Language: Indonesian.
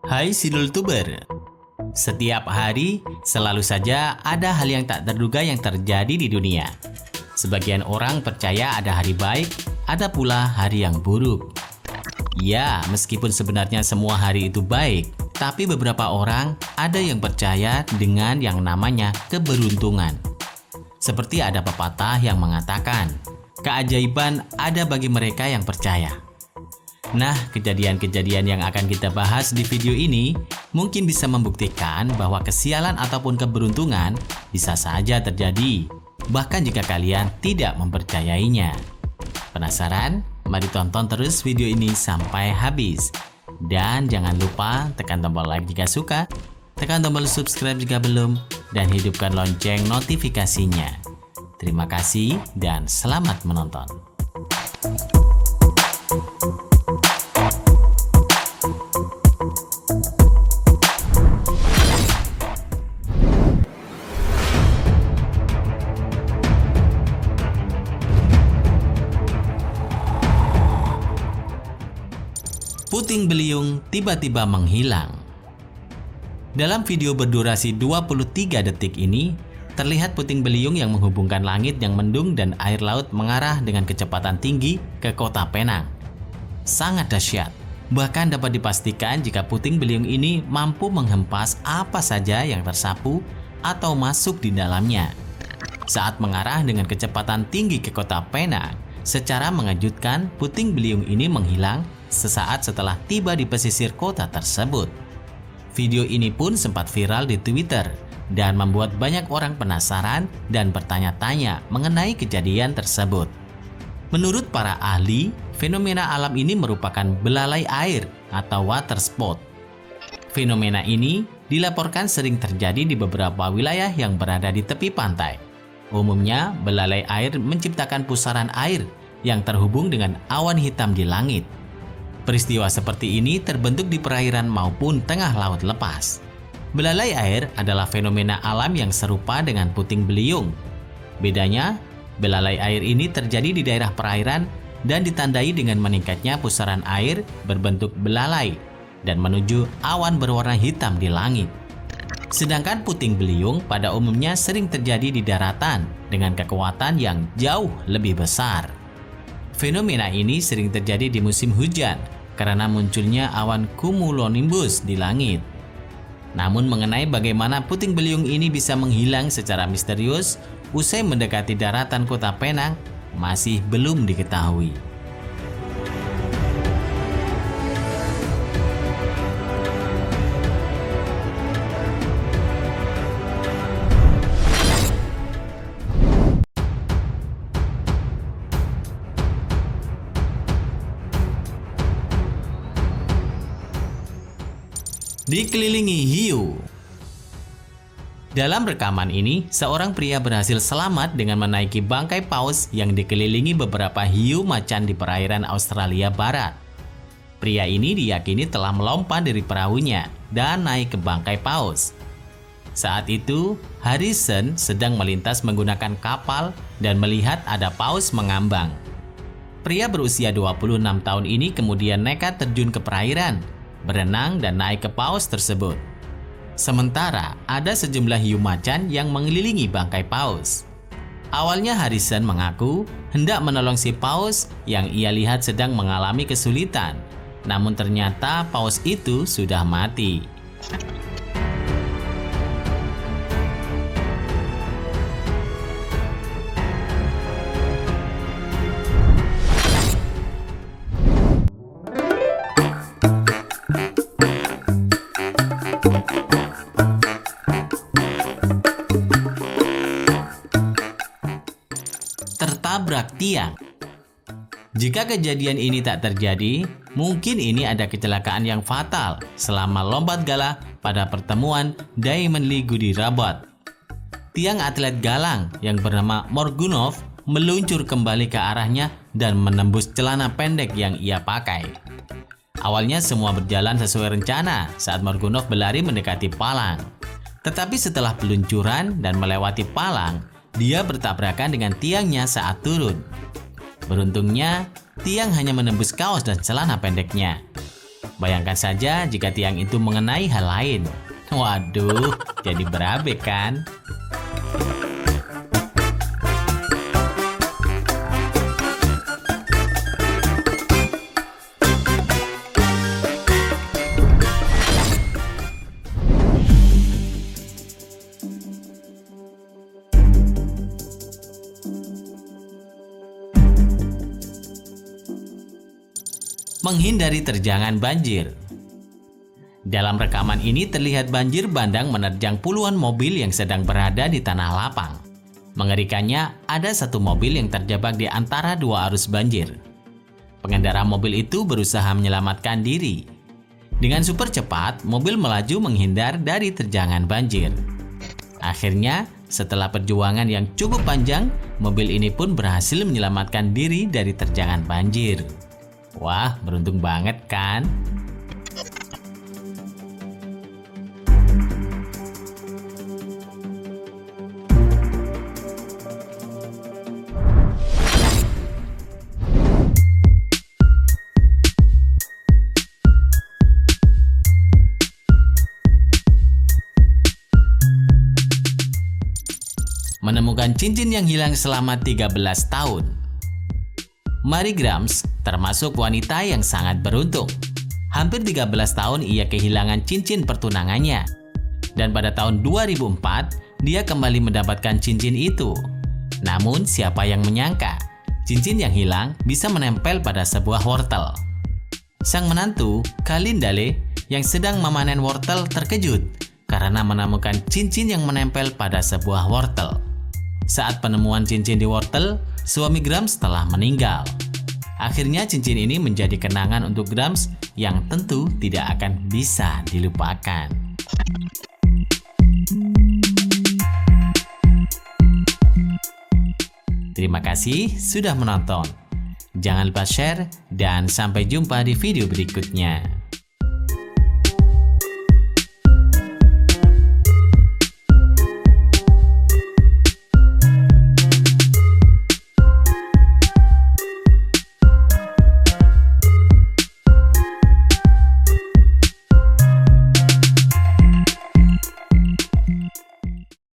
Hai Sidultuber, setiap hari selalu saja ada hal yang tak terduga yang terjadi di dunia. Sebagian orang percaya ada hari baik, ada pula hari yang buruk. Ya, meskipun sebenarnya semua hari itu baik, tapi beberapa orang ada yang percaya dengan yang namanya keberuntungan. Seperti ada pepatah yang mengatakan, keajaiban ada bagi mereka yang percaya. Nah, kejadian-kejadian yang akan kita bahas di video ini mungkin bisa membuktikan bahwa kesialan ataupun keberuntungan bisa saja terjadi, bahkan jika kalian tidak mempercayainya. Penasaran? Mari tonton terus video ini sampai habis. Dan jangan lupa tekan tombol like jika suka, tekan tombol subscribe jika belum, dan hidupkan lonceng notifikasinya. Terima kasih dan selamat menonton. Puting beliung tiba-tiba menghilang. Dalam video berdurasi 23 detik ini, terlihat puting beliung yang menghubungkan langit yang mendung dan air laut mengarah dengan kecepatan tinggi ke kota Penang. Sangat dahsyat. Bahkan dapat dipastikan jika puting beliung ini mampu menghempas apa saja yang tersapu atau masuk di dalamnya. Saat mengarah dengan kecepatan tinggi ke kota Penang, secara mengejutkan puting beliung ini menghilang sesaat setelah tiba di pesisir kota tersebut. Video ini pun sempat viral di Twitter dan membuat banyak orang penasaran dan bertanya-tanya mengenai kejadian tersebut. Menurut para ahli, fenomena alam ini merupakan belalai air atau water spot. Fenomena ini dilaporkan sering terjadi di beberapa wilayah yang berada di tepi pantai. Umumnya, belalai air menciptakan pusaran air yang terhubung dengan awan hitam di langit. Peristiwa seperti ini terbentuk di perairan maupun tengah laut lepas. Belalai air adalah fenomena alam yang serupa dengan puting beliung. Bedanya, belalai air ini terjadi di daerah perairan dan ditandai dengan meningkatnya pusaran air berbentuk belalai dan menuju awan berwarna hitam di langit. Sedangkan puting beliung pada umumnya sering terjadi di daratan dengan kekuatan yang jauh lebih besar. Fenomena ini sering terjadi di musim hujan karena munculnya awan cumulonimbus di langit. Namun mengenai bagaimana puting beliung ini bisa menghilang secara misterius usai mendekati daratan kota Penang masih belum diketahui. Dikelilingi hiu. Dalam rekaman ini, seorang pria berhasil selamat dengan menaiki bangkai paus yang dikelilingi beberapa hiu macan di perairan Australia Barat. Pria ini diyakini telah melompat dari perahunya dan naik ke bangkai paus. Saat itu, Harrison sedang melintas menggunakan kapal dan melihat ada paus mengambang. Pria berusia 26 tahun ini kemudian nekat terjun ke perairan, berenang dan naik ke paus tersebut. Sementara ada sejumlah hiu macan yang mengelilingi bangkai paus. Awalnya Harrison mengaku hendak menolong si paus yang ia lihat sedang mengalami kesulitan. Namun ternyata paus itu sudah mati. Tertabrak tiang. Jika kejadian ini tak terjadi, mungkin ini ada kecelakaan yang fatal selama lompat galah pada pertemuan Diamond League di Rabat. Tiang atlet galang yang bernama Morgunov meluncur kembali ke arahnya dan menembus celana pendek yang ia pakai. Awalnya semua berjalan sesuai rencana saat Morgunov berlari mendekati palang. Tetapi setelah peluncuran dan melewati palang, dia bertabrakan dengan tiangnya saat turun. Beruntungnya, tiang hanya menembus kaos dan celana pendeknya. Bayangkan saja jika tiang itu mengenai hal lain. Waduh, jadi berabe kan? Menghindari terjangan banjir. Dalam rekaman ini terlihat banjir bandang menerjang puluhan mobil yang sedang berada di tanah lapang. Mengerikannya, ada satu mobil yang terjebak di antara dua arus banjir. Pengendara mobil itu berusaha menyelamatkan diri. Dengan super cepat, mobil melaju menghindar dari terjangan banjir. Akhirnya, setelah perjuangan yang cukup panjang, mobil ini pun berhasil menyelamatkan diri dari terjangan banjir. Wah, beruntung banget kan? Menemukan cincin yang hilang selama 13 tahun. Mary Grams termasuk wanita yang sangat beruntung. Hampir 13 tahun ia kehilangan cincin pertunangannya. Dan pada tahun 2004, dia kembali mendapatkan cincin itu. Namun siapa yang menyangka, cincin yang hilang bisa menempel pada sebuah wortel. Sang menantu, Kalin Dale, yang sedang memanen wortel terkejut karena menemukan cincin yang menempel pada sebuah wortel. Saat penemuan cincin di wortel, suami Grams telah meninggal. Akhirnya cincin ini menjadi kenangan untuk Grams yang tentu tidak akan bisa dilupakan. Terima kasih sudah menonton. Jangan lupa share dan sampai jumpa di video berikutnya.